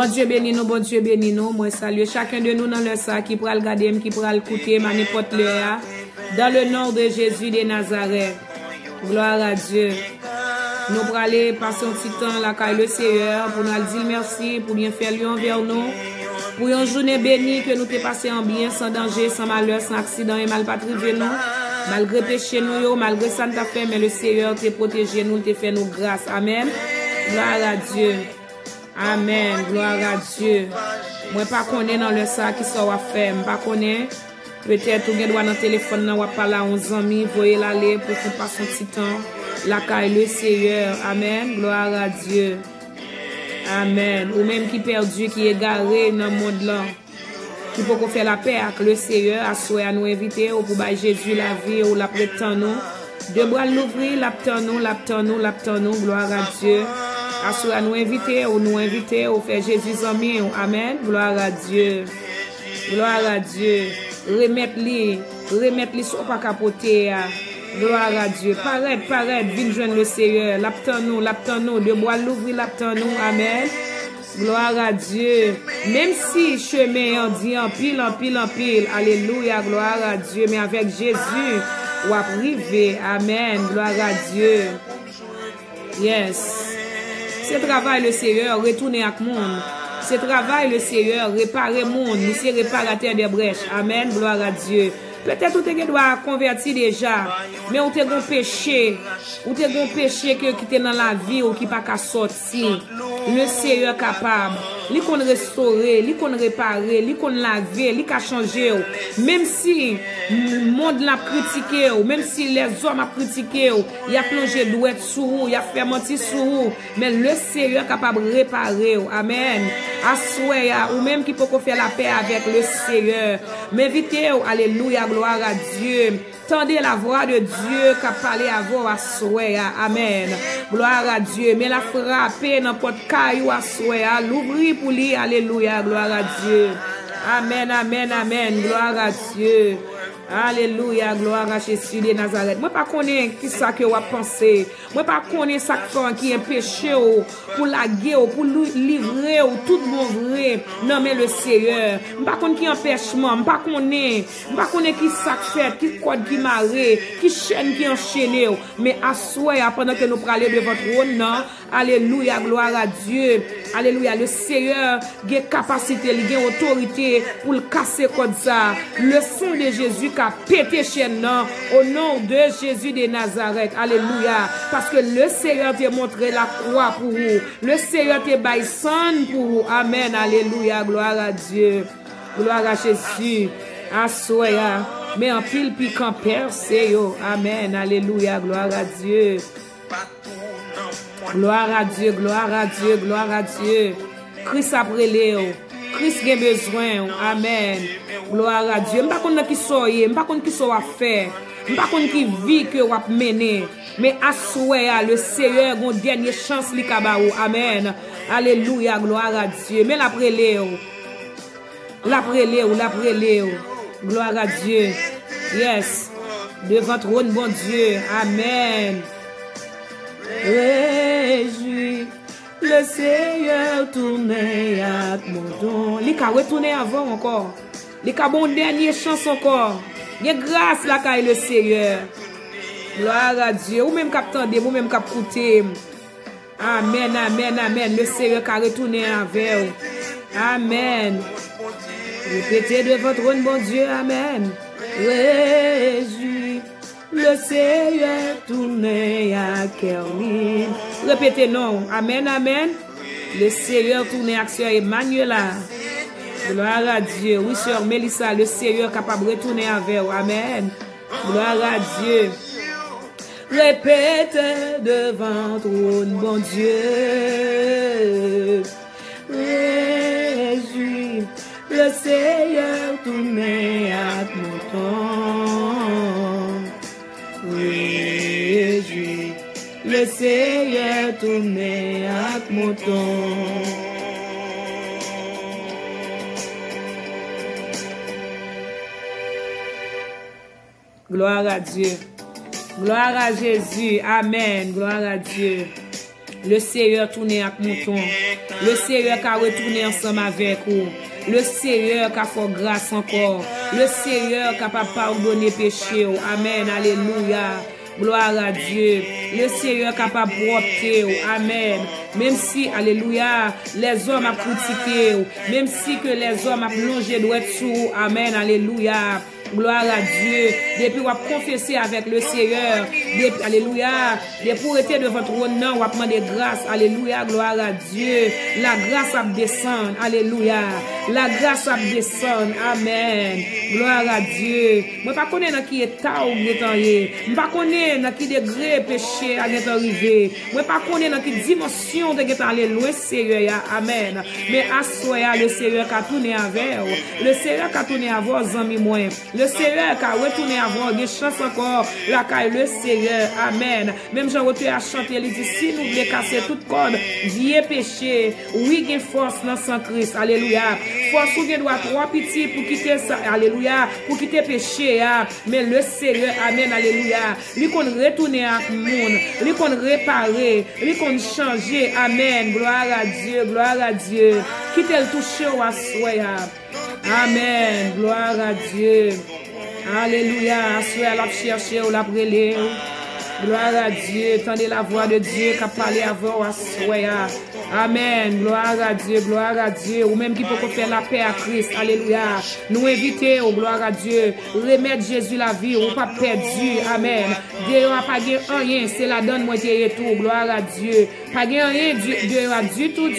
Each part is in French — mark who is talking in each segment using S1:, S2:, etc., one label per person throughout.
S1: Dieu béni nous, bon Dieu béni nous. Moi salue chacun de nous dans le sac qui pourra le garder, qui pourra le écouter, n'importe l'heure. Dans le nom de Jésus de Nazareth. Gloire à Dieu. Nous pourrons aller passer un petit temps la caille le Seigneur pour nous dire merci, pour bien faire lui envers nous. Pour une journée bénie que nous t'ai passé en bien, sans danger, sans malheur, sans accident et mal pas privé nous. Malgré péché nous, malgré ça nous t'a fait, mais le Seigneur t'a protégé nous, t'a fait nous grâce. Amen. Gloire à Dieu. Amen. Gloire à Dieu. Moi pas connais dans le sac qui soit à faire, pas connais. Peut-être ou gen doit dans téléphone nan ou parler à 11 amis, voyez l'aller pour qu'on passe un petit temps. La caille le Seigneur. Amen. Gloire à Dieu. Amen. Ou même qui perdu, qui est égaré dans le monde là. Qui peut faire la paix avec le Seigneur, à souhait à nous inviter, ou pour Jésus la vie, ou la prétend nous. De bras l'ouvrir, l'aptend nous, gloire à Dieu. À souhait à nous inviter, ou faire Jésus ami. Amen. Gloire à Dieu. Gloire à Dieu. Remettre-les sur pas capoter. Gloire à Dieu. Paraître, vite joindre le Seigneur. L'aptend nous, de bois l'ouvrir, l'aptend nous. Amen. Gloire à Dieu. Même si chemin en dit en pile. Alléluia, gloire à Dieu. Mais avec Jésus, ou à priver. Amen. Gloire à Dieu. Yes. C'est travail le Seigneur, retourner avec monde. C'est travail le Seigneur, réparer monde. Nous sommes réparateur des brèches. Amen. Gloire à Dieu. Peut-être que tu dois convertir déjà, mais ou tu as un péché, qui est dans la vie ou qui pas qu'à sortir. Le Seigneur est capable. Il peut restaurer, il peut réparer, il peut laver, il peut changer. Même si le monde l'a critiqué, même si les hommes ont critiqué, il a plongé douette sur vous, il a fait mentir sur vous, mais le Seigneur est capable de réparer. Amen. Assoyez, ou même qui peut faire la paix avec le Seigneur. M'invitez, alléluia, gloire à Dieu. Tendez la voix de Dieu qui a parlé à vous, assoyez. Amen. Gloire à Dieu. Mais la frapper dans votre caillou, assoyez. L'ouvrir pour lui, alléluia, gloire à Dieu. Amen, amen, amen, gloire à Dieu. Alléluia, gloire à Jésus de Nazareth. Moi pas connais qui ça que vous pensez. Moi pas connais ça qui est péché pour la guerre, pour livrer tout bon vrai. Non mais le Seigneur. Moi pas connais qui empêchement, moi pas connais qui ça fait, qui code qui marée, qui chaîne qui enchaîné. Mais assoyez pendant que nous parlons de votre trône, non. Alléluia, gloire à Dieu. Alléluia, le Seigneur a capacité, il a autorité pour le casser comme ça. Le sang de Jésus qui a pété chaîne au nom de Jésus de Nazareth. Alléluia. Parce que le Seigneur t'a montré la croix pour vous. Le Seigneur t'a baillé sang pour vous. Amen. Alléluia. Gloire à Dieu. Gloire à Jésus. Assoya. Mais en pile piquant percé. Amen. Alléluia. Gloire à Dieu. Gloire à Dieu, gloire à Dieu, gloire à Dieu. Christ après Léo. Christ a besoin. Amen. Gloire à Dieu. Je ne sais pas qui soyez, je ne sais pas qui soit à faire. Je ne sais pas qui vit que vous mener. Mais assoyez le Seigneur a une dernière chance li kabaou. Amen. Alléluia, gloire à Dieu. Mais l'après Léo. Gloire à Dieu. Yes. Devant trône, bon Dieu. Amen. Réjouis, le Seigneur tournait à mon don. Il a retourné avant encore. Il a bon dernière chance encore. Il y a grâce là quand le Seigneur. Gloire à Dieu. Ou même cap tendez, ou même cap écouter. Amen, amen, amen. Le Seigneur a retourné avec vous. Amen. Répétez de votre trône, bon Dieu. Amen. Réjouis. Le Seigneur tournait à Kermine. Répétez non. Amen, amen. Le Seigneur tournait à Sœur Emmanuela. Gloire à Dieu. Oui, Sœur Mélissa, le Seigneur capable de retourner avec vous. Amen. Gloire à Dieu. Répétez devant trône, bon Dieu. Réjouis. Le Seigneur tournait à mon temps. Réjouis, le Seigneur tournait à mon temps. Gloire à Dieu. Gloire à Jésus. Amen. Gloire à Dieu. Le Seigneur tourne avec mouton. Le Seigneur qui a retourné ensemble avec vous. Le Seigneur qui a fait grâce encore. Le Seigneur qui a pas pardonné péché. Amen. Alléluia. Gloire à Dieu. Le Seigneur capable de porter. Amen. Même si, alléluia, les hommes ont critiqué. Même si que les hommes ont plongé droit dessous. Amen. Alléluia. Gloire à Dieu. Depuis on va confesser avec le Seigneur. Depuis, alléluia. Depuis pour être devant votre nom, on va demander grâce. Alléluia. Gloire à Dieu. La grâce va descendre. Alléluia. La grâce va descendre. Amen. Gloire à Dieu. Moi pas connais dans qui est tard ou est je pas connais dans qui degré péché à est arrivé. Moi pas connais dans qui dimension de est aller loin Seigneur. Amen. Mais assoya le Seigneur qui a tourné avec vous. Le Seigneur qui a tourné avec vos amis moi. Le Seigneur qui a retourné avant, des chances encore, la caille, le Seigneur, amen. Même Jean retourné à chanter, il dit, si nous voulons casser toute corde, vieux péché, oui, il y a force dans son Christ, alléluia. Force ou bien doit trois petits pour quitter ça, alléluia, pour quitter péché, mais le Seigneur, amen, alléluia. Lui qu'on retourne à monde, lui qu'on réparer, lui qu'on changer, amen, gloire à Dieu, gloire à Dieu. Quitter le toucher au assoya. Amen. Gloire à Dieu. Alléluia. Assoya la chercher ou la brûler. Gloire à Dieu. Tendez la voix de Dieu qui a parlé avant assoya. Amen. Gloire à Dieu. Gloire à Dieu. Ou même qui peut faire la paix à Christ. Alléluia. Nous inviter au gloire à Dieu. Remettre Jésus la vie. Ou pas perdu. Amen. Dieu n'a pas gagné rien. C'est la donne moi et tout. Gloire à Dieu. Pas gagné rien. Dieu a du tout.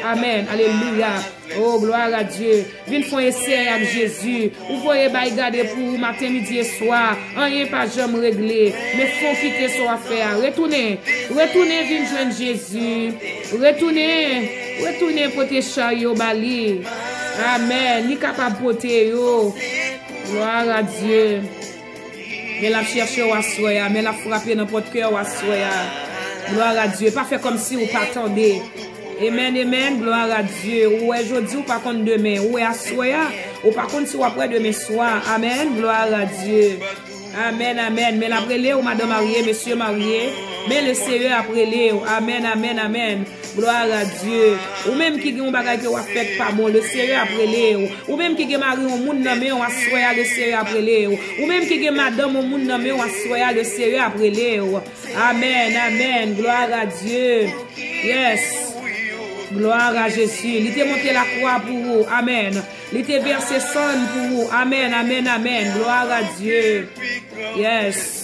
S1: Amen. Alléluia. Oh, gloire à Dieu. Viens faire essayer avec Jésus. Vous voyez, garder pour vous matin, midi et soir. Rien pas jamais réglé. Mais faut quitter son affaire. Retournez. Retournez, viens joindre Jésus. Retournez pour tes chariots bali. Amen. Ni capable de porter yo. Gloire à Dieu. Mais la chercher au assoya. Mais la frapper dans votre cœur au assoya. Gloire à Dieu. Pas faire comme si vous pas attendez. Amen, amen, gloire à Dieu. Ou est aujourd'hui ou pas contre demain. Ou est à soya. Ou par contre si ou après demain soir. Amen, gloire à Dieu. Amen, amen. Mais après les ou madame mariée, monsieur marié. Mais le Seigneur après les. Amen, amen, amen. Gloire à Dieu. Ou même qui ont bagay qui ou fait pas bon. Le Seigneur après les. Ou même qui ont mari au monde nommé ou assoya le Seigneur après les. Ou même qui ont madame au monde nommé ou assoya le Seigneur après les. Amen, amen. Gloire à Dieu. Yes. Gloire à Jésus. Il était monté la croix pour vous. Amen. Il était versé sang pour vous. Amen, amen, amen. Gloire à Dieu. Yes.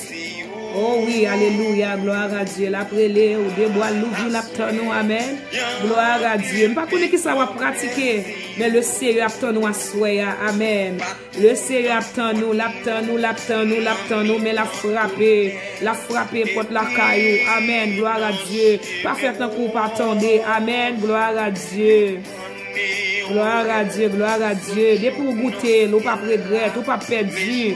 S1: Oh oui, alléluia, gloire à Dieu. L'après les ou des bois l'ouvrir l'aptonou, amen. Gloire à Dieu. Je ne sais pas qui ça va pratiquer, mais le Seigneur aptonou à soya, amen. Le Seigneur aptonou, mais la frapper porte la caillou, amen. Gloire à Dieu. Pas faire tant qu'on pas attendre, amen. Gloire à Dieu. Gloire à Dieu, gloire à Dieu. Dès pour goûter, ou pas regret, ou pas perdu.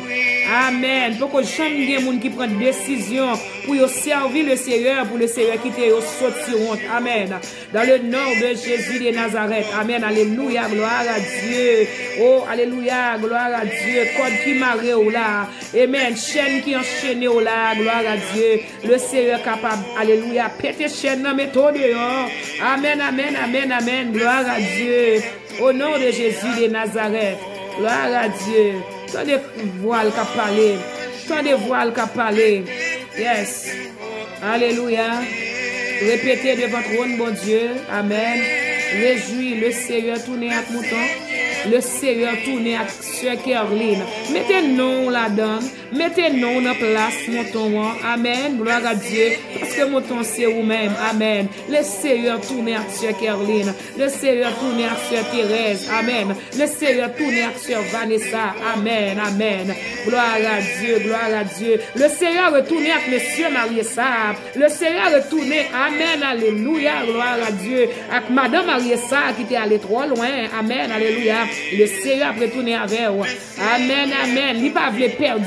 S1: Amen. Pour que jamais des gens qui prennent décision pour servir le Seigneur, pour le Seigneur quitter au sortir honte. Amen. Dans le nom de Jésus de Nazareth. Amen. Alléluia. Gloire à Dieu. Oh, alléluia. Gloire à Dieu. Code qui marre au là. Amen. Chaîne qui enchaîne au là. Gloire à Dieu. Le Seigneur capable. Alléluia. Péter chaîne dans méthode. Amen. Amen. Amen. Amen. Gloire à Dieu. Au nom de Jésus de Nazareth. Gloire à Dieu. Tant de voiles qu'a parlé. Tant de voiles qu'a parlé. Yes. Alléluia. Répétez devant votre trône, bon Dieu. Amen. Réjouis le Seigneur tourné avec mouton. Le Seigneur tourné avec Sœur Caroline. Mettez non là-dedans. Mettez non dans place, mouton. Amen. Gloire à Dieu. Parce que mouton c'est vous-même. Amen. Le Seigneur tourné avec Sœur Caroline. Le Seigneur tourné avec Sœur Thérèse. Amen. Le Seigneur tourné avec Sœur Vanessa. Amen. Amen. Gloire à Dieu. Gloire à Dieu. Le Seigneur retourné avec Monsieur Mariessa. Le Seigneur retourné. Amen. Alléluia. Gloire à Dieu. Avec Madame Mariessa qui était allée trop loin. Amen. Alléluia. Le Seigneur a retourné avec vous. Amen. Amen. Il pas voulu perdre.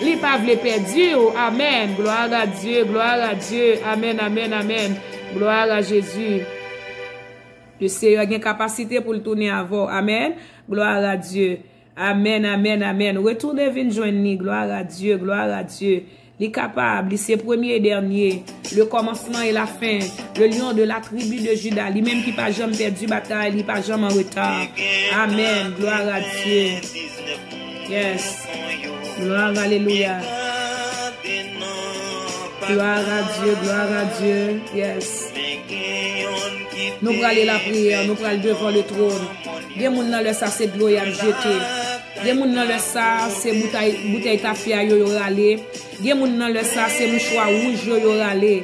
S1: Il pas voulu perdre. Amen. Gloire à Dieu. Gloire à Dieu. Amen. Amen. Amen. Gloire à Jésus. Le Seigneur a une capacité pour le tourner avant. Amen. Gloire à Dieu. Amen. Amen. Amen. Retournez, venez joindre. Gloire à Dieu. Gloire à Dieu. Il est capable, c'est premier et dernier, le commencement et la fin, le lion de la tribu de Juda, lui-même qui n'a pas jamais perdu bataille, il n'est pas jamais en retard. Amen, gloire à Dieu. Yes, gloire, alléluia. Gloire à Dieu, yes. Nous allons aller la prière, nous allons devant le trône. Des gens dans le ça, c'est de l'eau à jeter. Des gens dans le ça, c'est bouteille tafia yo râler. Des gens dans le ça, c'est mouchoir rouge yo râler.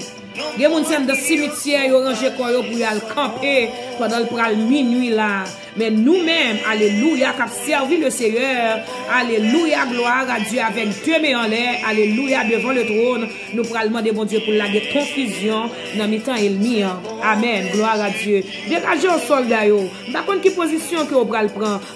S1: Des gens sont dans le cimetière yo ranger corps pour aller camper pendant le minuit là. Mais nous-mêmes, alléluia, qui avons servi le Seigneur, alléluia, gloire à Dieu avec deux mains en l'air, alléluia, devant le trône, nous pourrons demander, bon Dieu, pour la confusion dans le temps ennemi. Amen, gloire à Dieu. Dégagez aux soldats, pas contre quelle position que vous prenez,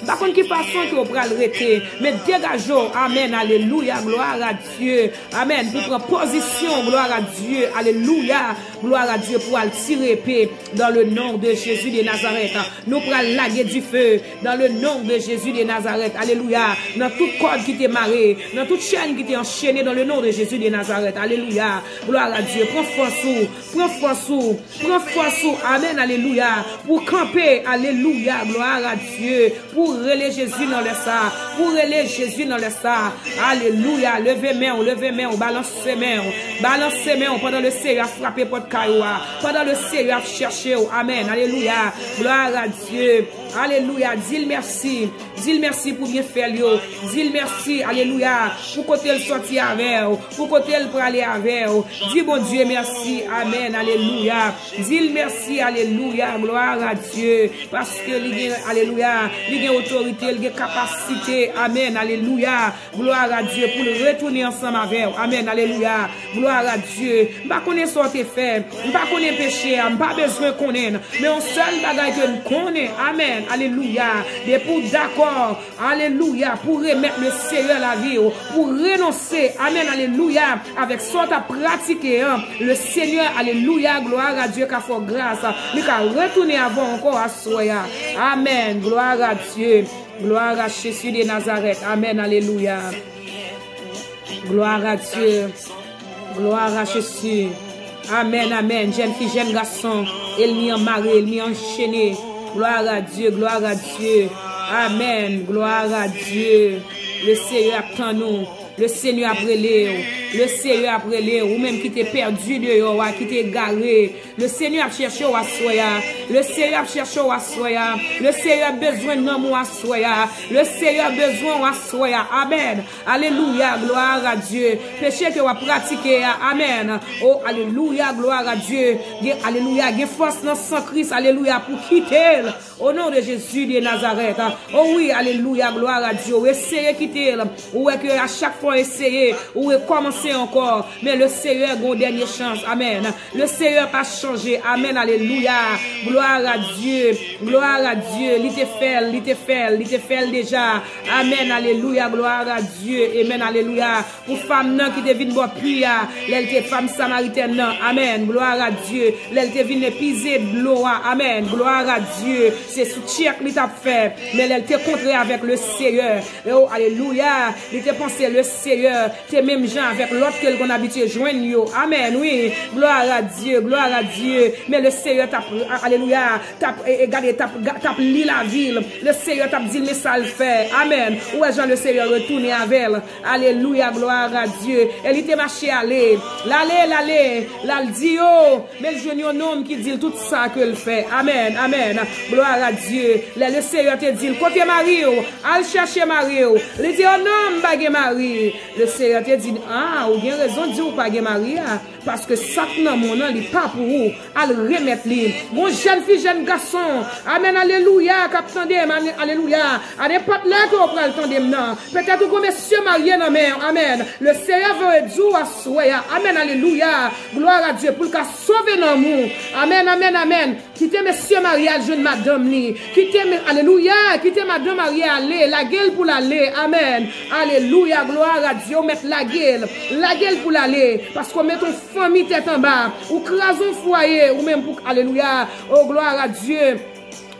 S1: pas contre quelle façon que vous prenez arrêter, mais dégagez, amen, alléluia, gloire à Dieu, amen, pour prendre position, gloire à Dieu, alléluia, gloire à Dieu, pour aller tirer paix dans le nom de Jésus de Nazareth. Nous pourrons laguer du feu dans le nom de Jésus de Nazareth. Alléluia. Dans toute corde qui t'est marrée, dans toute chaîne qui t'est enchaînée dans le nom de Jésus de Nazareth. Alléluia. Gloire à Dieu. Prends force. Amen. Alléluia. Pour camper. Alléluia. Gloire à Dieu. Pour relayer Jésus dans le sang. Pour relayer Jésus dans le sang. Alléluia. Levez main. Balance ses mains. Pendant le Seigneur a frappé pour Kayoua. Pendant le Seigneur a cherché. Amen. Alléluia. Gloire à Dieu. Alléluia, dis-le merci pour bien faire yo. Dis-le merci, alléluia, pour côté le sortir avec, pour côté le praler avec. Dis bon Dieu merci, amen, alléluia. Dis-le merci, alléluia, gloire à Dieu, parce que alléluia, il a autorité, il a capacité, amen, alléluia, gloire à Dieu pour le retourner ensemble avec, amen, alléluia, gloire à Dieu. Pas connaître ce que fait, pas connaître péché, pas besoin de connaître, mais on seul bagage que nous connaît, amen. Alléluia. Et pour d'accord, alléluia, pour remettre le Seigneur à la vie, pour renoncer, amen, alléluia, avec ce que tu as pratiqué, le Seigneur, alléluia, gloire à Dieu qui a fait grâce, il a retourné avant encore à soya. Amen, gloire à Dieu, gloire à Jésus de Nazareth, amen, alléluia. Gloire à Dieu, gloire à Jésus, amen, amen, jeune fille, jeune garçon, elle m'y a marié, elle m'y a enchaîné. Gloire à Dieu, gloire à Dieu. Amen, gloire à Dieu. Le Seigneur attend nous. Le Seigneur après les, le Seigneur après les, ou même qui t'est perdu de yo, qui t'est garé. Le Seigneur a cherché au assoya. Le Seigneur a cherché au assoya. Le Seigneur a besoin de nous assoya. Le Seigneur a besoin au assoya. Amen. Alléluia, gloire à Dieu. Péché que vous pratiquez. Amen. Oh, alléluia, gloire à Dieu. Alléluia, il y a force dans sang Christ. Alléluia, pour quitter. Au nom de Jésus de Nazareth. Oh oui, alléluia, gloire à Dieu. Essayez de quitter. Ou est que à chaque fois essayer, ou recommencer encore. Mais le Seigneur a une dernière chance. Amen. Le Seigneur pas changé. Amen. Alléluia. Gloire à Dieu. Gloire à Dieu. Il te fait déjà. Amen. Alléluia. Gloire à Dieu. Amen. Alléluia. Pour femme non qui devine bon puits, l'elle femme samaritaine non. Amen. Gloire à Dieu. L'elle devine épiser de l'eau. Amen. Gloire à Dieu. C'est sous tchèque qu'il t'a fait. Mais elle te contré avec le Seigneur. Oh, alléluia. Il te pensé le Seigneur. T'es même gens avec l'autre que l'on habitué joindre. Amen. Oui. Gloire à Dieu. Gloire à Dieu. Mais le Seigneur t'a, alléluia, t'a li la ville. Le Seigneur t'a dit, mais ça le fait. Amen. Ouais, Jean, le Seigneur retourne avec elle. Alléluia, gloire à Dieu. Elle était marché aller. L'aller. L'al dit, oh, mais le jeune homme qui dit tout ça que le fait. Amen, amen. Gloire à Dieu. Le Seigneur te dit, côté Marie, al chercher Marie. Il dit, oh non, bagé Marie. Le Seigneur te dit, ah, ou bien raison de dire, ou pas Marie, parce que ça, non, mon nom, il n'est pas pour vous. À le remettre, mon jeune fille, jeune garçon. Amen, alléluia, capitaine, alléluia. À n'importe là que vous prenez le temps de maintenant. Peut-être que monsieur marié, non, mais, amen. Le Seigneur veut dire à soya. Amen, alléluia. Gloire à Dieu pour qu'il sauve l'amour. Amen, amen, amen. Quittez monsieur marié, jeune madame, quittez, alléluia, quittez madame mariée, aller, la gueule pour l'aller. Amen. Alléluia, gloire à Dieu, mettre la gueule pour l'aller. Parce qu'on met ton famille tête en bas, ou crase un foyer, ou même pour, alléluia, oh gloire à Dieu.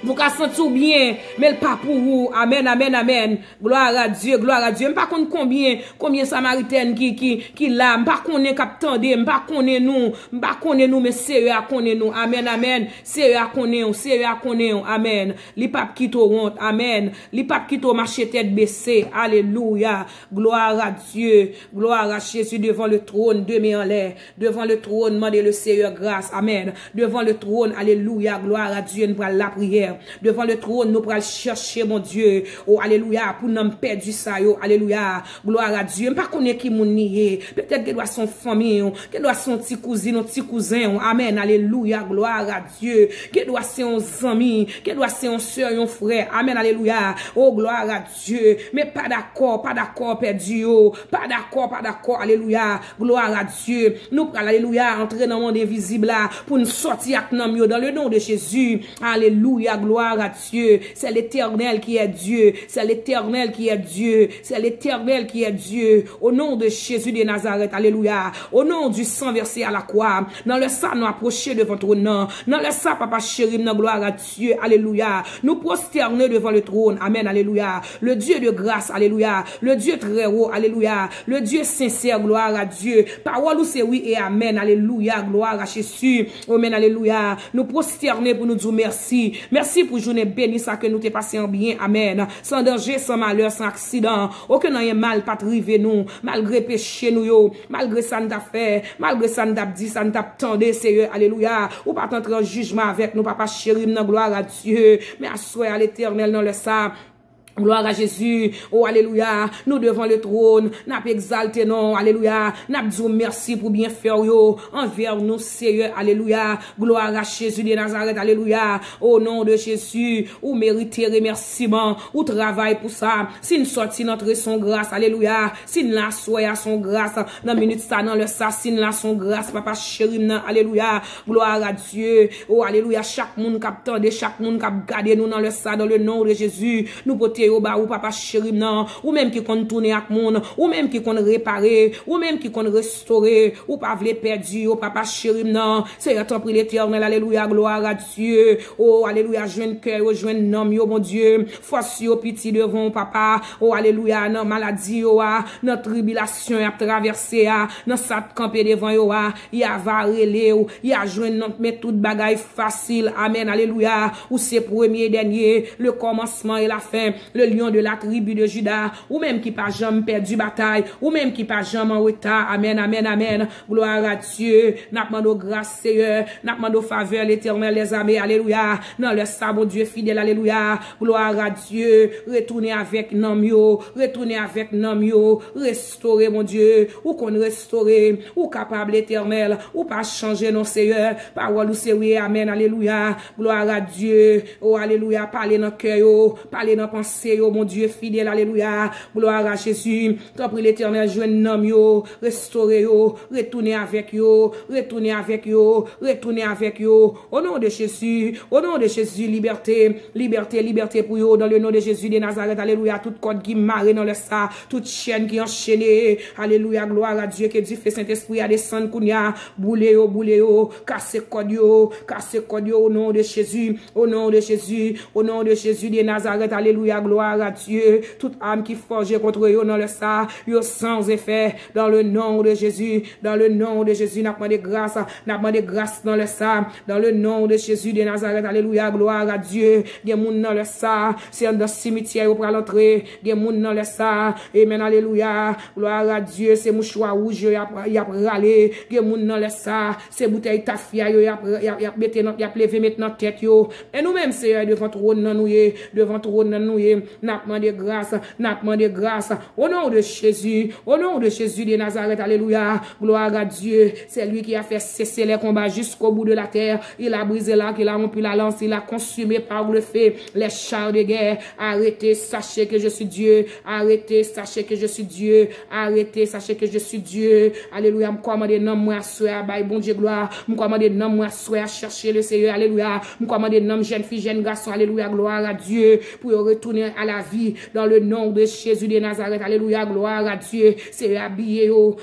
S1: Vous ka sentir bien, mais le pas pour vous. Amen, amen, amen. Gloire à Dieu, gloire à Dieu. M'pas connait combien samaritaines qui là, m'pas connait k'ap tande, m'pas connait nous, mais sérieux à connait nous. Amen, amen. Sérieux à connait, amen. Li pape qui honte, amen. Li pape qui marcher tête baissée. Alléluia. Gloire à Dieu. Gloire à Jésus devant le trône, deux mains en l'air. Devant le trône, demandez le Seigneur grâce. Amen. Devant le trône, alléluia. Gloire à Dieu, nous prenons la prière. Devant le trône, nous prenons chercher, mon Dieu. Oh, alléluia, pour nous perdre ça, yo. Alléluia. Gloire à Dieu. Pas connaître qui moun nié. Peut-être qu'elle doit son famille, qu'elle doit son petit cousin, petit cousin. Amen. Alléluia. Gloire à Dieu. Qu'elle doit son ami, qu'elle doit son soeur, un frère. Amen. Alléluia. Oh, gloire à Dieu. Mais pas d'accord, perdu, yo. Pas d'accord. Alléluia. Gloire à Dieu. Nous prenons, alléluia, entrer dans le monde invisible là, pour nous sortir avec nous, dans le nom de Jésus. Alléluia. Gloire à Dieu. C'est l'Éternel qui est Dieu. C'est l'Éternel qui est Dieu. C'est l'Éternel qui est Dieu. Au nom de Jésus de Nazareth. Alléluia. Au nom du sang versé à la croix. Dans le sang, nous approcher devant ton nom. Dans le sang, papa chéri, nous gloire à Dieu. Alléluia. Nous prosterner devant le trône. Amen. Alléluia. Le Dieu de grâce. Alléluia. Le Dieu très haut. Alléluia. Le Dieu sincère. Gloire à Dieu. Parole où c'est oui et amen. Alléluia. Gloire à Jésus. Amen. Alléluia. Nous prosterner pour nous dire merci. Merci pour journée bénie ça que nous t'es passé en bien. Amen. Sans danger, sans malheur, sans accident. Aucun mal pas arrivé nous. Malgré péché nous yo. Malgré ça nous t'a fait. Malgré ça nous t'a dit, ça nous t'a tendé, Seigneur. Alléluia. Ou pas t'entrer en jugement avec nous, papa chéri, nous gloire à Dieu. Mais assois à l'Éternel dans le sang. Gloire à Jésus. Oh, alléluia. Nous devant le trône. N'a pas exalté, non. Alléluia. N'a pas dit merci pour bien faire, yo. Envers nous, Seigneur. Alléluia. Gloire à Jésus de Nazareth. Alléluia. Au nom de Jésus. Ou méritez remerciement. Ou travail pour ça. Si nous sortis notre son grâce. Alléluia. Si nous la soyons son grâce. Dans minute ça, dans le ça. Si nous la son grâce. Papa chéri, non. Alléluia. Gloire à Dieu. Oh, alléluia. Chaque monde qui attendait, chaque monde qui gardé nous dans le ça, dans le nom de Jésus. Nous potons ou papa chéri non, ou même qui compte tourner avec monde, ou même qui compte réparer, ou même qui compte restaurer, ou pas vle perdu, ou papa chéri non, c'est ton prix l'Éternel, alléluia, gloire à Dieu, oh alléluia, jeune cœur, jeune homme, yo mon Dieu, force yo petit devant papa, oh alléluia, non maladie yo non tribulation a traversé non ça camper devant yo y a varelé ou y a joindre non mais toute bagaille facile, amen, alléluia, ou c'est premier dernier, le commencement et la fin, le lion de la tribu de Juda, ou même qui pas jamais perdu bataille, ou même qui pas jamais en retard, amen, amen, amen, gloire à Dieu, n'a demandé grâce Seigneur, n'a demandé faveur l'Éternel les armées, alléluia, dans le sabot Dieu fidèle, alléluia, gloire à Dieu, retournez avec nom yo, retournez avec nom yo, restaurer mon Dieu, ou qu'on restaurer, ou capable l'Éternel, ou pas changer non Seigneur, parole ou c'est oui, amen, alléluia, gloire à Dieu, oh alléluia, parlez dans cœur yo, parlez dans pensée yo, mon Dieu fidèle, alléluia, gloire à Jésus, tant prie l'Éternel, jeune nom yo, restaurer yo, retournez avec yo, retournez avec yo, retournez avec yo, au nom de Jésus, liberté, liberté, liberté pour yo, dans le nom de Jésus de Nazareth, alléluia, toute corde qui marre dans le sang, toute chaîne qui enchaînée, alléluia, gloire à Dieu, que Dieu fait Saint-Esprit à descendre kounya, boule yo, casse code yo, au nom de Jésus, au nom de Jésus, au nom de Jésus de Nazareth, alléluia, gloire à Dieu, toute âme qui forge contre yo dans le sang, yo sans effet, dans le nom de Jésus, n'a demandé grâce dans le sang, dans le nom de Jésus de Nazareth, alléluia, gloire à Dieu, des moun dans le sang, c'est dans le cimetière ou pour l'entrée, des moun dans le sang, amen, alléluia, gloire à Dieu, c'est mouchoir rouge, y a râlé, des moun dans le sang, c'est bouteille tafia, y a levé maintenant tête yo, et nous-mêmes, c'est devant trône nan nou, n'a demandé grâce, au nom de Jésus de Nazareth, alléluia, gloire à Dieu, c'est lui qui a fait cesser les combats jusqu'au bout de la terre, il a brisé l'arc, il a rompu la lance, il a consumé par le feu les chars de guerre, arrêtez, sachez que je suis Dieu, alléluia, m'commande nom moi soeur, bye bon Dieu gloire, m'commande nom moi soeur, chercher le Seigneur, alléluia, m'commande nom jeune fille, jeune garçon, alléluia, gloire à Dieu, pour retourner à la vie, dans le nom de Jésus de Nazareth. Alléluia, gloire à Dieu. C'est habillé au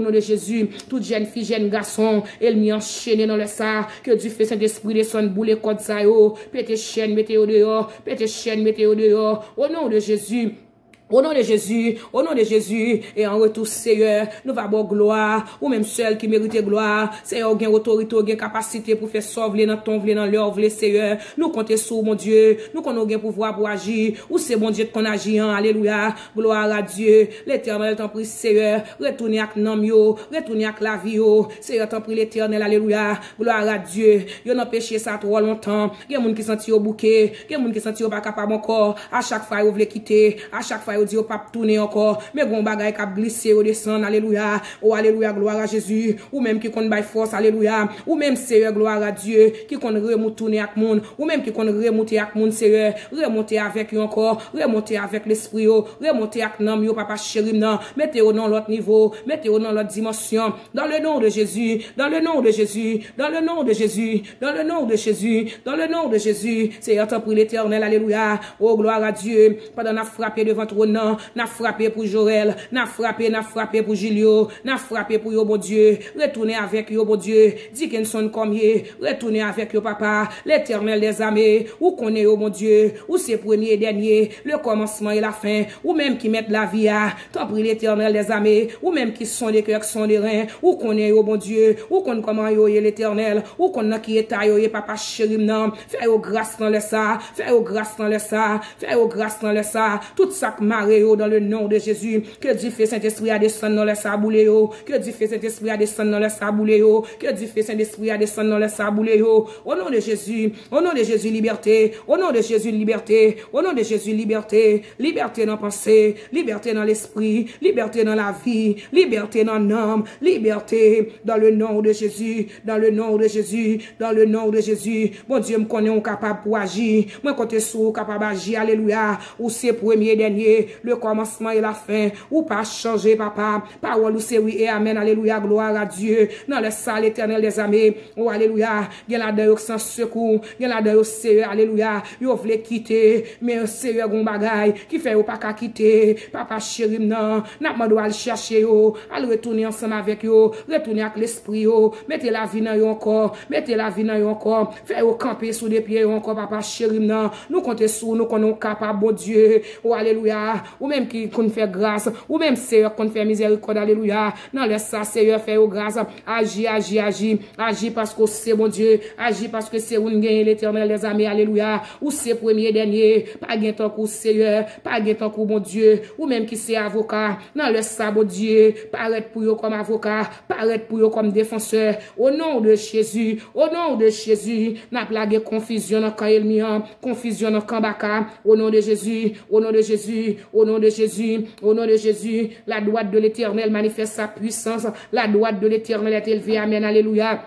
S1: nom de Jésus. Toute jeune fille, jeune garçon, elle m'y enchaîné dans le ça. Que Dieu fait Saint-Esprit descendre boule code ça yo. Pété chaîne, mettez au dehors. Pété chaîne, mettez au dehors. Au nom de Jésus. Au nom de Jésus, et en retour, Seigneur, nous va avoir gloire, ou même seul qui mérite gloire, Seigneur, gain autorité, gain capacité pour faire sauver dans ton vle, dans leur vle, Seigneur, nous comptons sur mon Dieu, nous qu'on a gain pouvoir pour agir, ou c'est mon Dieu qu'on agit, alléluia, gloire à Dieu, l'éternel t'en prie, Seigneur, retournez avec nom yo, retournez avec la vie yo, Seigneur t'en prie l'éternel, alléluia, gloire à Dieu, yo n'a péché ça trop longtemps, gen moun qui senti au bouquet, gen moun qui senti au pas capable encore, à chaque fois yo vle quitter, à chaque fois Dieu pas tourner encore mais gon bagay k'ap glisser au descend alléluia oh alléluia gloire à Jésus ou même qui konn bay force alléluia ou même Seigneur gloire à Dieu qui konn remonter tourner avec monde ou même qui konn remonter avec monde Seigneur remonter avec lui encore remonter avec l'esprit remonter avec nam yo papa chéri nan mettez au dans l'autre niveau mettez au dans l'autre dimension dans le nom de Jésus dans le nom de Jésus dans le nom de Jésus dans le nom de Jésus dans le nom de Jésus Seigneur t'en prie l'éternel alléluia oh gloire à Dieu pendant n'a frappé devant ton nom n'a frappé pour Joël, n'a frappé pour Julio, n'a frappé pour yo bon Dieu, retournez avec yo bon Dieu, Dickinson comme yé, retournez avec yo papa, l'éternel des armées, ou connaît yo bon Dieu, ou c'est premier et dernier, le commencement et la fin, ou même qui met la vie à, t'en prie l'éternel des armées, ou même qui sont des cœurs, qui sont des reins, ou connaît yo bon Dieu, ou connaît comment yo est l'éternel, ou connaît qui est yo papa chéri nan, fais yo grâce dans le ça, fais yo grâce dans le ça, fais yo grâce dans le ça, tout ça que maré dans le nom de Jésus, que Dieu fait Saint-Esprit à descendre dans le saboulé que Dieu fait Saint-Esprit à descendre dans le saboulé que Dieu fait Saint-Esprit à descendre dans le saboulé au nom de Jésus, liberté, au nom de Jésus, liberté, au nom de Jésus, liberté, liberté dans la pensée, liberté dans l'esprit, liberté dans la vie, liberté dans l'âme, liberté dans le nom de Jésus, dans le nom de Jésus, dans le nom de Jésus. Bon Dieu me connaît, on capable pour agir, moi côté sous capable d'agir, alléluia, ou c'est premier dernier, le commencement et la fin, ou pas changer, papa. Parole ou c'est oui et amen, alléluia, gloire à Dieu. Dans le salle éternel des armées, oh alléluia, gen la de sans secours, gen la de Seigneur, alléluia, yo vle quitter, mais Seigneur gon bagay, qui fait ou pas qu'à quitter, papa chéri nan, n'a pas doit aller chercher yo, aller retourner ensemble avec yo, retourner avec l'esprit yo, mettez la vie dans yo encore, mettez la vie dans yo encore, fait au camper sous des pieds encore, papa chéri nan, nous comptons sur nous qu'on est capable, bon Dieu, oh alléluia, ou même qui qu'on fait grâce, ou même Seigneur qu'on fait miséricorde, alléluia. Non, laisse ça, Seigneur, fait grâce. Agis parce que c'est mon Dieu. Agis parce que c'est une gain l'éternel des armées, alléluia. Ou c'est premier et dernier. Pas gain ton coup, Seigneur. Pas gain ton coup, mon Dieu. Ou même qui c'est avocat. Non, laisse ça, mon Dieu. Paraître pour eux comme avocat. Paraître pour eux comme défenseur. Au nom de Jésus. Au nom de Jésus. N'a plagué confusion dans Kaelmian. Confusion dans Kambaka. Au nom de Jésus. Au nom de Jésus. Au nom de Jésus, au nom de Jésus, la droite de l'Éternel manifeste sa puissance, la droite de l'Éternel est élevée, amen, alléluia.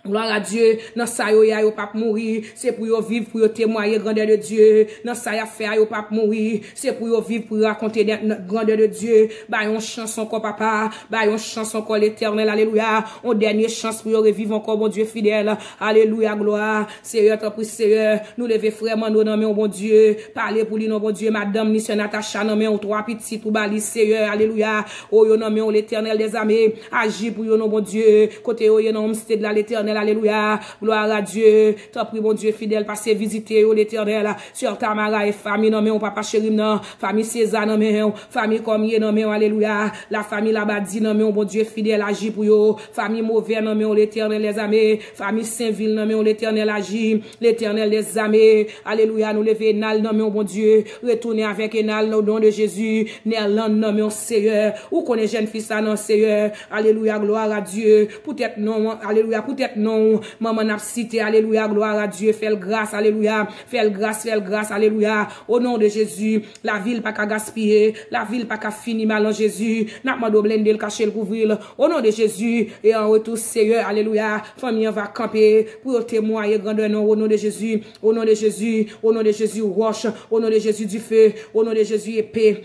S1: Gloire à Dieu, dans ça yo ya yo pas mourir, c'est pour yo vivre pour yo témoigner grandeur de Dieu. Dans ça ya faire yo pas mourir, c'est pour yo vivre pour raconter grandeur de Dieu. Bah on chance encore papa, bah on chance encore l'Éternel, alléluia. On dernière chance pour yo revivre encore bon Dieu fidèle. Alléluia, gloire. Seigneur, t'en prie Seigneur, nous lever vraiment nous dans main bon Dieu, parler pour lui non bon Dieu, madame Monsieur Natacha dans main trois petits pour bali Seigneur, alléluia. Oh yo dans main l'Éternel des armées, agis pour yo non bon Dieu, côté yo dans homestead là l'Éternel, alléluia, gloire à Dieu. T'en prie, mon Dieu fidèle, passer visiter l'Éternel sur Tamara et famille, non mais on papa chéri, non, famille César, non mais famille comme yé, non mais alléluia, la famille là-bas dit, non mais mon Dieu fidèle, agit pour yo, famille mauvais, non mais l'Éternel des armées, famille Saint-Ville, non mais l'Éternel agit, l'Éternel des armées, alléluia, nous lever Nal, non mais mon Dieu, retourner avec Nal, au nom de Jésus, Néerland, non mais Seigneur, ou qu'on est jeune fils, non Seigneur, alléluia, gloire à Dieu, peut-être non, alléluia, peut-être non, maman n'a cité, alléluia, gloire à Dieu, fais grâce, alléluia, fais grâce, alléluia, au nom de Jésus, la ville pas qu'à gaspiller, la ville pas qu'à finir mal en Jésus, n'a pas de blender le cacher le couvrir, au nom de Jésus, et en retour, Seigneur, alléluia, famille va camper, pour témoigner grandeur nom, au nom de Jésus, au nom de Jésus, au nom de Jésus, roche, au nom de Jésus du feu, au nom de Jésus, épée,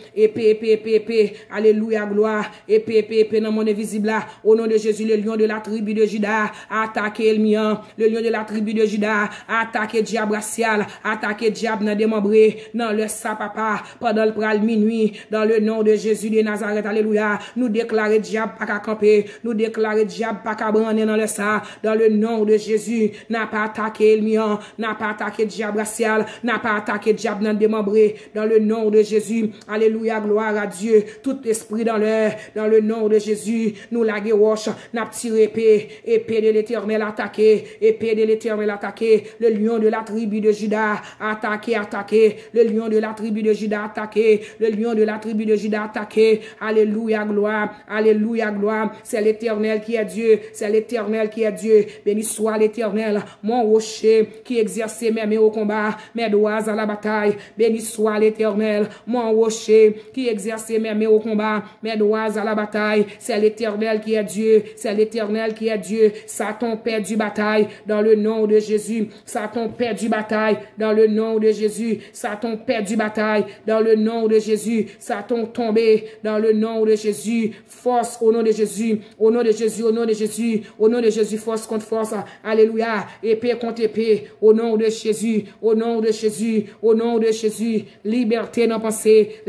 S1: alléluia, gloire, épée, dans mon invisible là, au nom de Jésus, le lion de la tribu de Juda, attaque attaqué ennemi, le lion de la tribu de Juda, attaqué diable racial, attaqué diable dans démembré, dans le sa papa, pendant le pral minuit, dans le nom de Jésus de Nazareth, alléluia, nous déclarer diable pas qu'à camper, nous déclarer diable pas qu'à branler dans le sa, dans le nom de Jésus, n'a pas attaqué ennemi, n'a pas attaqué diable racial, n'a pas attaqué diable dans démembré, dans le nom de Jésus, alléluia, gloire à Dieu, tout esprit dans l'air, dans le nom de Jésus, nous la roche, n'a tiré épée de l'Éternel attaqué, épée de l'Éternel attaqué, le lion de la tribu de Juda attaqué, le lion de la tribu de Juda attaqué, le lion de la tribu de Juda attaqué, alléluia, gloire, c'est l'Éternel qui est Dieu, c'est l'Éternel qui est Dieu, béni soit l'Éternel, mon rocher qui exerçait mes mains au combat, mes doigts à la bataille, béni soit l'Éternel, mon rocher qui exerçait mes mains au combat, mes doigts à la bataille, c'est l'Éternel qui est Dieu, c'est l'Éternel qui est Dieu, Satan perd du bataille, dans le nom de Jésus, Satan perd du bataille, dans le nom de Jésus, Satan perd du bataille, dans le nom de Jésus, Satan tombé, dans le nom de Jésus, force au nom de Jésus, au nom de Jésus, au nom de Jésus, au nom de Jésus, force contre force, alléluia, épée contre épée, au nom de Jésus, au nom de Jésus, au nom de Jésus, liberté dans pensée,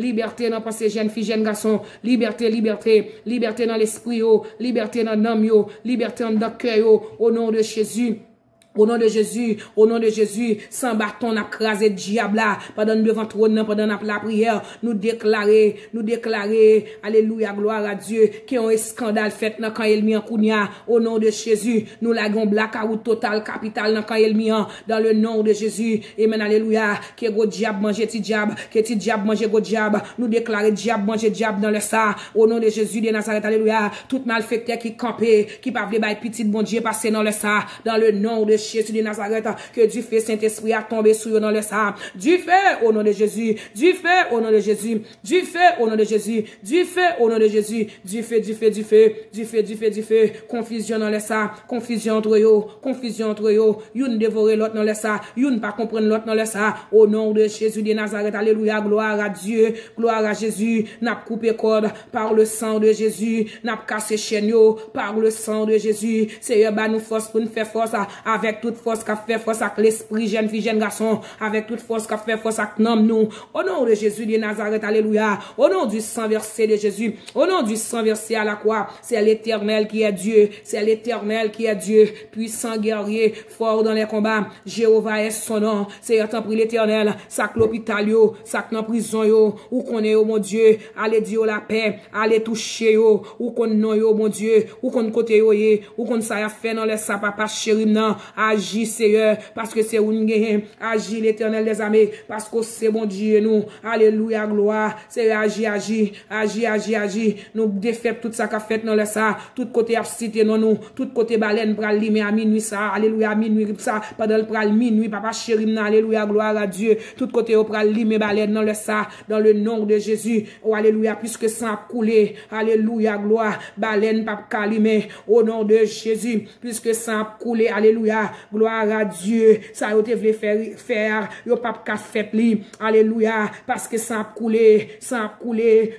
S1: jeune fille, jeune garçon, liberté dans l'esprit, liberté dans l'âme, liberté dans le cœur, au nom de Jésus. Au nom de Jésus, au nom de Jésus, sans bâton, n'a crasé diable là, pendant devant trône, pendant la prière, nous déclarer, alléluia, gloire à Dieu, qui ont un scandale fait dans quand il mis en kounia, au nom de Jésus, nous l'avons blackout total, capital dans quand il mis en, dans le nom de Jésus, amen, alléluia, qui go diable manger ti diable, que ti diable manger go diable, nous déclarer diable manger diable dans le ça, au nom de Jésus de Nazareth, alléluia, tout malfecteur qui campait, qui pas vle bay petit bon Dieu passer dans le ça, dans le nom de Jésus de Nazareth, que du feu Saint-Esprit a tombé sur eux dans le sang. Du feu au nom de Jésus, du feu au nom de Jésus, du feu au nom de Jésus, du feu au nom de Jésus, du feu, confusion dans le sang, confusion entre eux, une dévorer l'autre dans le sang, une pas comprendre l'autre dans le sang, au nom de Jésus de Nazareth, alléluia, gloire à Dieu, gloire à Jésus, n'a coupé corde par le sang de Jésus, n'a cassé chaîne par le sang de Jésus, Seigneur, bah nous force pour nous faire force avec toute force qu'a fait force avec l'esprit, jeune fille, jeune garçon, avec toute force qu'a fait force avec nous, au nom de Jésus de Nazareth, alléluia, au nom du sang versé de Jésus, au nom du sang versé à la croix, c'est l'Éternel qui est Dieu, c'est l'Éternel qui est Dieu, puissant guerrier, fort dans les combats, Jéhovah est son nom, c'est tant pris l'Éternel, sac l'hôpital yo, sac dans prison yo, ou qu'on est mon Dieu, allez dire la paix, allez toucher yo, ou qu'on non yo mon Dieu, ou qu'on côté yo ye, ou qu'on ça a fait dans les sa papa chéri non, agis Seigneur, parce que c'est une guerre, agis l'Éternel des armées, parce que c'est bon Dieu nous, alléluia, gloire, c'est agis, nous défaire tout ça qu'a fait dans le ça, tout côté absité non nous, tout côté baleine pral limer à minuit ça, alléluia, à minuit ça, pendant le pral minuit, papa chéri non, alléluia, gloire à Dieu, tout côté au pral limer baleine dans le ça, dans le nom de Jésus, oh alléluia, puisque ça a coulé, alléluia, gloire, baleine papa calimé, au nom de Jésus, puisque ça a coulé, alléluia, gloire à Dieu, ça a été voulu faire, yo pas qu'à fait li, alléluia, parce que ça a coulé,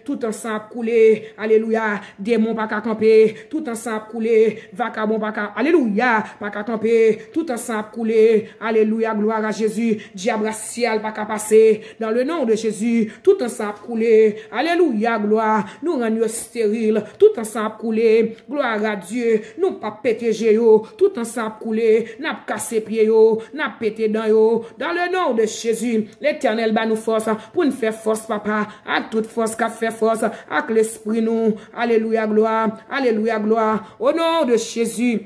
S1: tout en ça a coulé, alléluia, démon pas qu'à camper, tout en ça a coulé, vacabon pas qu'à, alléluia, pas qu'à camper, tout en ça a coulé, alléluia, gloire à Jésus, diable ciel pas qu'à passer, dans le nom de Jésus, tout en ça a coulé, alléluia, gloire, nous rendons stérile, tout en ça a coulé, gloire à Dieu, nous pas péter géo, tout en ça a coulé, n'a cassé pied yo, n'a pété dans yo, dans le nom de Jésus, l'Éternel va nous force, pour nous faire force, papa, à toute force qu'a fait force, avec l'esprit nous, alléluia, gloire, au nom de Jésus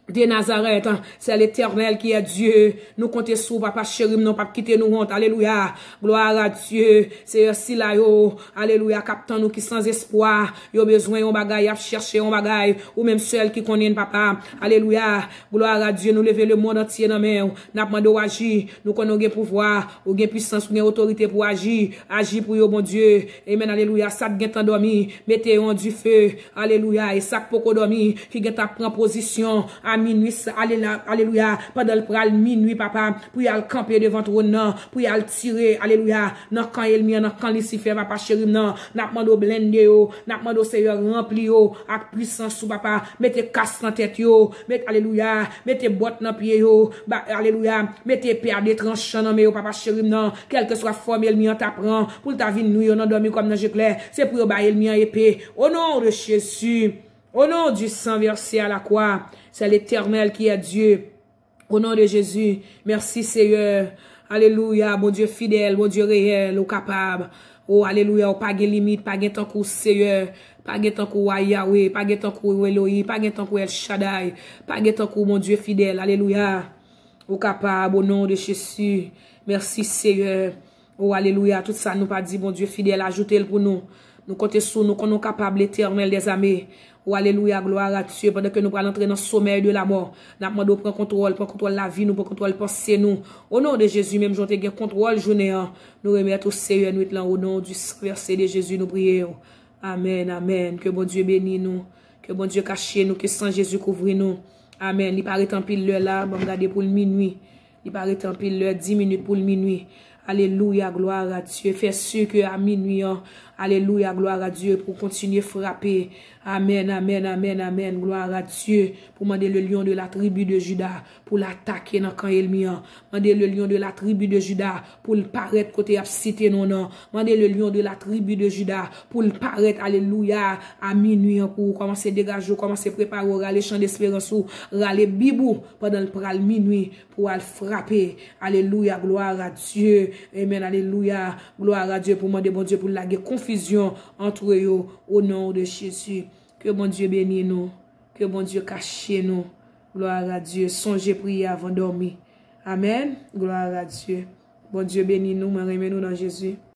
S1: de Nazareth, c'est l'Éternel qui est Dieu. Nous comptons sur papa chéri, non pas quitter nous honte. Alléluia. Gloire à Dieu. C'est aussi là yo. Alléluia. Captain nous qui sans espoir. Yo besoin on bagaille, chercher on bagaille ou même seul qui connaît papa. Alléluia. Gloire à Dieu. Nous lever le monde entier dans main. N'a demandé agir. Nous connaissons pouvoir, ou puissance, ou autorité pour agir. Agir pour yo bon Dieu. Amen. Alléluia. Ça qui est dormi, mettez on du feu. Alléluia. Et ça qui peut dormir, qui est à prendre position. minuit, alléluia, pendant le pral minuit, papa, pour y aller camper devant ton nom, pour y aller tirer, alléluia, dans quand Elmi, dans quand Lucifer, papa chéri, non, n'a demandé blende yo, n'a demandé Seigneur rempli yo, avec puissance sous papa, mettez casse dans tête yo, mettez, alléluia, mettez botte dans pied yo, alléluia, mettez père des tranchants dans yo, papa chéri, non, quelle que soit forme Elmi, on t'apprend, pour ta vie nous, on a dormi comme dans j'éclair, c'est pour ba Elmi en épée, au nom de Jésus. Au nom du sang versé à la croix, c'est l'Éternel qui est Dieu. Au nom de Jésus, merci Seigneur. Alléluia, mon Dieu fidèle, mon Dieu réel, au capable. Oh, alléluia, pas de limite, pas de temps pour Seigneur, pas de temps pour Yahweh, pas de temps pour Elohim, pas de temps pour El Shaddai, pas de temps pour mon Dieu fidèle. Alléluia, au capable, au nom de Jésus. Merci Seigneur. Oh, alléluia, tout ça nous pas dit, mon Dieu fidèle, ajoutez-le pour nous. Nous comptons sur nous, qu'on nous capables, l'Éternel des armées. Oh, alléluia, gloire à Dieu, pendant que nous allons entrer dans le sommeil de la mort. Nous demandons prendre contrôle de la vie, nous prendre contrôle pensée nous. Au nom de Jésus, même j'en ai contrôle journée. Nous remettons au Seigneur, nous là, au nom du verset de Jésus, nous prions. Amen, amen. Que bon Dieu bénisse nous. Que bon Dieu cache nous, que sans Jésus couvre nous. Amen. Il paraît tant pile l'heure là, on regarder pour le minuit. Il paraît tant pile l'heure, 10 minutes pour le minuit. Alléluia, gloire à Dieu. Fais sûr que à minuit, alléluia, gloire à Dieu, pour continuer à frapper. Amen, amen, amen, amen, gloire à Dieu. Pour demander le lion de la tribu de Juda, pour l'attaquer dans le camp Elmian. Demander le lion de la tribu de Juda, pour le paraître côté à citer non non. Demander le lion de la tribu de Juda, pour le paraître, alléluia, à minuit, pour commencer à dégager, commencer à préparer, aller chant d'espérance, aller bibou, pendant le pral minuit, pour aller frapper. Alléluia, gloire à Dieu. Amen, alléluia, gloire à Dieu, pour demander bon Dieu, pour la confusion entre eux, au nom de Jésus. Que bon Dieu bénisse nous. Que bon Dieu cache nous. Gloire à Dieu. Songez prier avant de dormir. Amen. Gloire à Dieu. Bon Dieu bénisse nous. Nous dans Jésus.